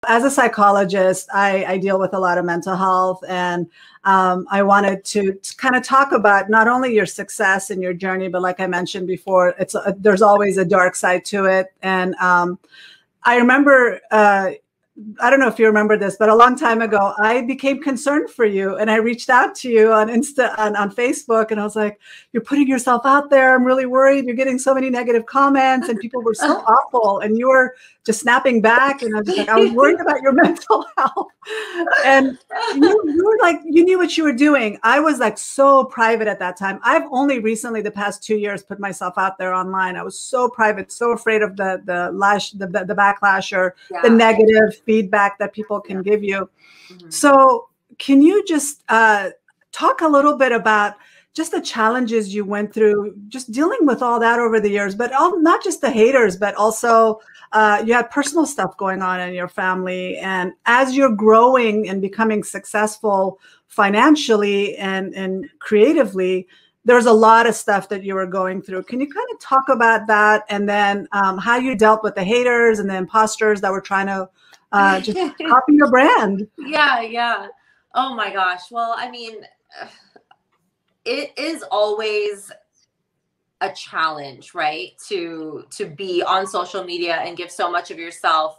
as a psychologist, I deal with a lot of mental health, and I wanted to kind of talk about not only your success and your journey, but like I mentioned before, there's always a dark side to it. And I remember, I don't know if you remember this, but a long time ago, I became concerned for you, and I reached out to you on on Facebook, and I was like, "You're putting yourself out there. I'm really worried. You're getting so many negative comments, and people were so awful, and you were just snapping back." And I was just like, I was worried about your mental health, and you were like, you knew what you were doing. I was like so private at that time. I've only recently, the past 2 years, put myself out there online. I was so private, so afraid of the backlash or the negative feedback that people can give you. Mm-hmm. So can you just talk a little bit about just the challenges you went through, just dealing with all that over the years, but not just the haters, but also you had personal stuff going on in your family. And as you're growing and becoming successful financially and creatively, there's a lot of stuff that you were going through. Can you kind of talk about that? And then how you dealt with the haters and the imposters that were trying to just copy your brand? Yeah. Oh my gosh. Well, I mean, it is always a challenge, right? To be on social media and give so much of yourself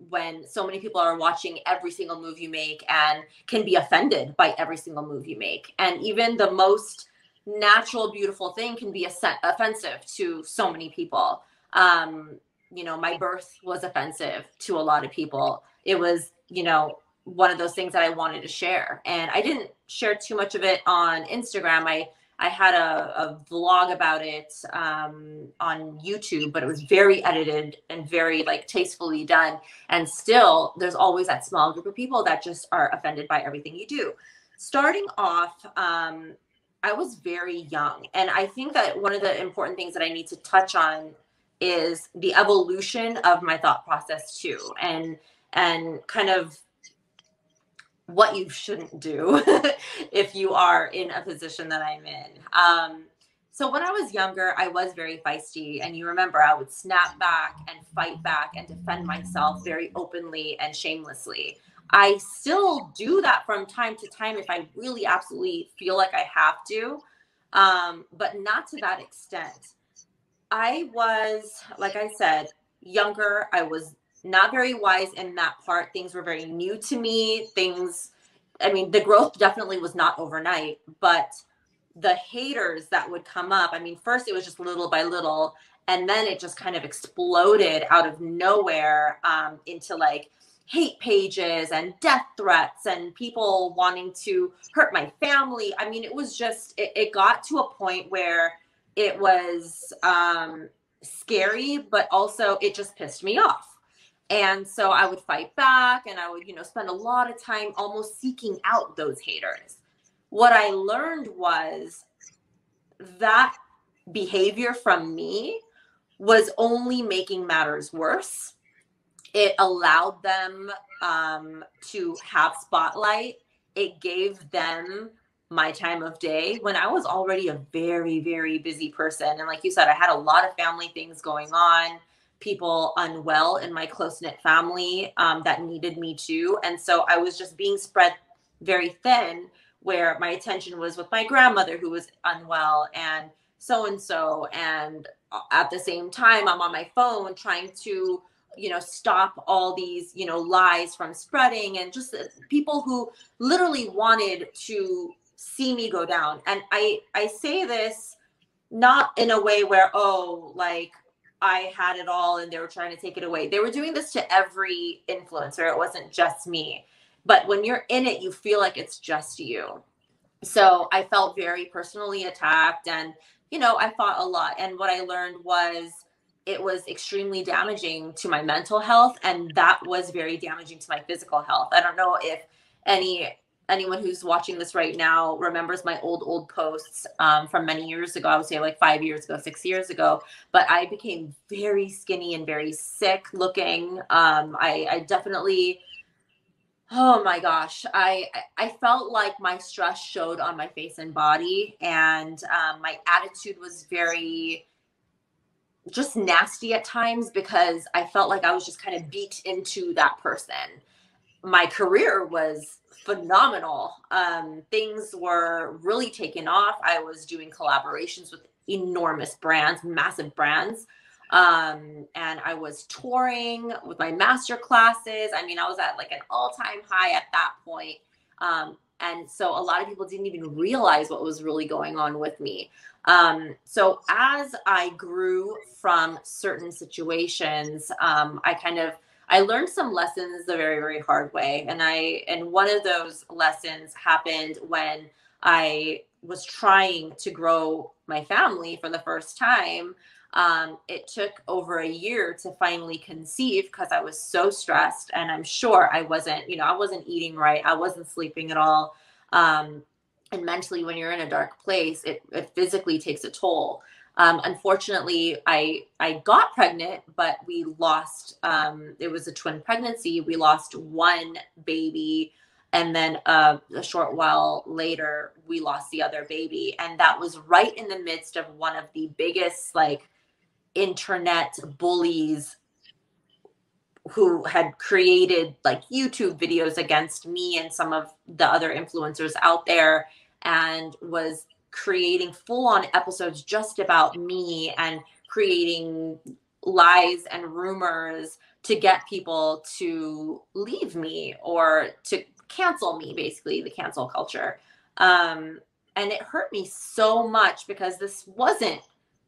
when so many people are watching every single move you make and can be offended by every single move you make. And even the most natural, beautiful thing can be offensive to so many people. My birth was offensive to a lot of people. It was, one of those things that I wanted to share. And I didn't share too much of it on Instagram. I had a vlog about it on YouTube, but it was very edited and very tastefully done. And still, there's always that small group of people that just are offended by everything you do. Starting off, I was very young. And I think that one of the important things that I need to touch on is the evolution of my thought process too. And kind of what you shouldn't do if you are in a position that I'm in. So when I was younger, I was very feisty. And you remember, I would snap back and fight back and defend myself very openly and shamelessly. I still do that from time to time if I really absolutely feel like I have to, but not to that extent. I was, like I said, younger. I was not very wise in that part. Things were very new to me. The growth definitely was not overnight, but the haters that would come up, first it was just little by little, and then it just kind of exploded out of nowhere into hate pages and death threats and people wanting to hurt my family. It was just, it got to a point where it was scary, but also it just pissed me off. And so I would fight back, and I would, spend a lot of time almost seeking out those haters. What I learned was that behavior from me was only making matters worse. It allowed them to have spotlight. It gave them my time of day when I was already a very, very busy person. And like you said, I had a lot of family things going on, people unwell in my close-knit family that needed me too. And so I was just being spread very thin, where my attention was with my grandmother who was unwell and so-and-so. And at the same time, I'm on my phone trying to, stop all these, lies from spreading, and just people who literally wanted to see me go down. And I say this not in a way where, I had it all and they were trying to take it away. They were doing this to every influencer. It wasn't just me. But when you're in it, you feel like it's just you. So I felt very personally attacked, and, I fought a lot. And what I learned was it was extremely damaging to my mental health, and that was very damaging to my physical health. I don't know if anyone who's watching this right now remembers my old posts from many years ago. I would say 5 years ago, 6 years ago, but I became very skinny and very sick looking. I definitely, oh my gosh, I felt like my stress showed on my face and body, and my attitude was very just nasty at times because I felt like I was just kind of beat into that person. My career was phenomenal. Things were really taking off. I was doing collaborations with enormous brands, massive brands. And I was touring with my master classes. I mean, I was at like an all-time high at that point. And so a lot of people didn't even realize what was really going on with me. So as I grew from certain situations, I learned some lessons the very, very hard way. And one of those lessons happened when I was trying to grow my family for the first time. It took over a year to finally conceive because I was so stressed, and I'm sure I wasn't eating right. I wasn't sleeping at all. And mentally, when you're in a dark place, it physically takes a toll. Unfortunately, I got pregnant, but we lost, it was a twin pregnancy. We lost one baby. And then a short while later, we lost the other baby. And that was right in the midst of one of the biggest, like, internet bullies who had created like YouTube videos against me and some of the other influencers out there, and was creating full-on episodes just about me and creating lies and rumors to get people to leave me or to cancel me, basically the cancel culture. And it hurt me so much because this wasn't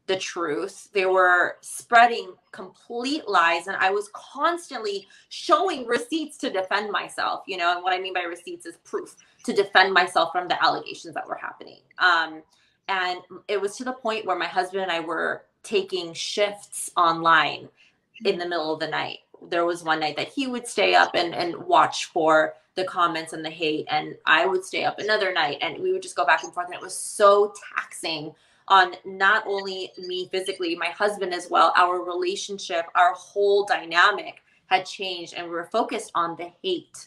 the truth. They were spreading complete lies, and I was constantly showing receipts to defend myself, you know, and what I mean by receipts is proof to defend myself from the allegations that were happening. And it was to the point where my husband and I were taking shifts online in the middle of the night. There was one night that he would stay up and watch for the comments and the hate, and I would stay up another night, and we would just go back and forth, and it was so taxing on not only me physically, my husband as well. Our relationship, our whole dynamic had changed, and we were focused on the hate.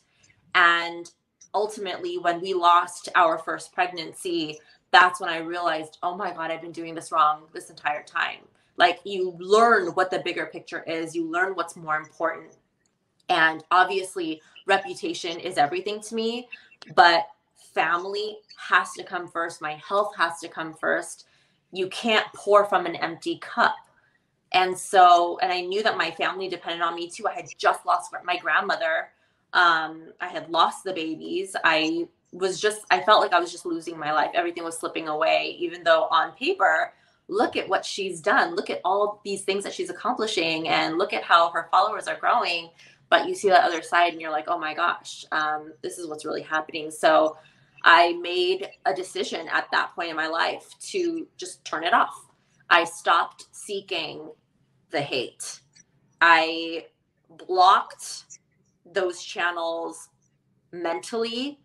And ultimately, when we lost our first pregnancy, that's when I realized, oh my God, I've been doing this wrong this entire time. Like, you learn what the bigger picture is, you learn what's more important. And obviously, reputation is everything to me, but family has to come first. My health has to come first. You can't pour from an empty cup. And so, and I knew that my family depended on me too. I had just lost my grandmother. I had lost the babies. I felt like I was just losing my life. Everything was slipping away, even though on paper, look at what she's done. Look at all these things that she's accomplishing, and look at how her followers are growing. But you see that other side and you're like, oh my gosh, this is what's really happening. So I made a decision at that point in my life to just turn it off. I stopped seeking the hate. I blocked those channels mentally.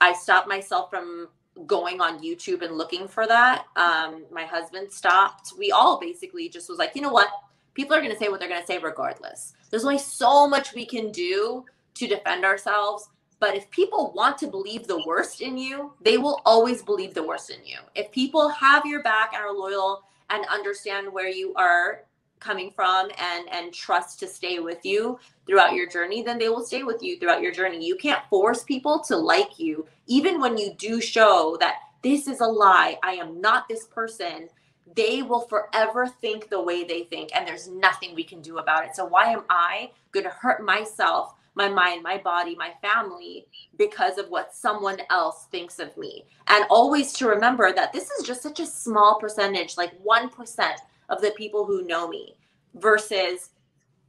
I stopped myself from going on YouTube and looking for that. My husband stopped. We all basically just was like, you know what? People are going to say what they're going to say regardless. There's only so much we can do to defend ourselves. But if people want to believe the worst in you, they will always believe the worst in you. If people have your back and are loyal and understand where you are coming from and trust to stay with you throughout your journey, then they will stay with you throughout your journey. You can't force people to like you. Even when you do show that this is a lie, I am not this person, they will forever think the way they think, and there's nothing we can do about it. So why am I going to hurt myself, my mind, my body, my family, because of what someone else thinks of me? And always to remember that this is just such a small percentage, like 1% of the people who know me versus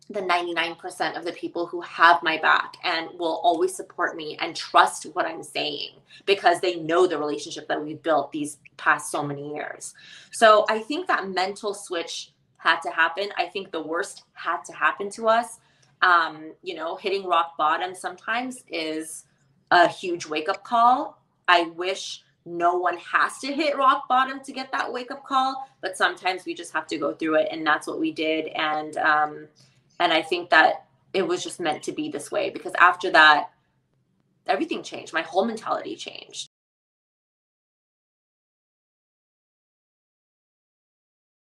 the 99% of the people who have my back and will always support me and trust what I'm saying because they know the relationship that we've built these past so many years. So I think that mental switch had to happen. I think the worst had to happen to us. Hitting rock bottom sometimes is a huge wake-up call. I wish no one has to hit rock bottom to get that wake-up call, but sometimes we just have to go through it, and that's what we did. And I think that it was just meant to be this way, because after that, everything changed. My whole mentality changed.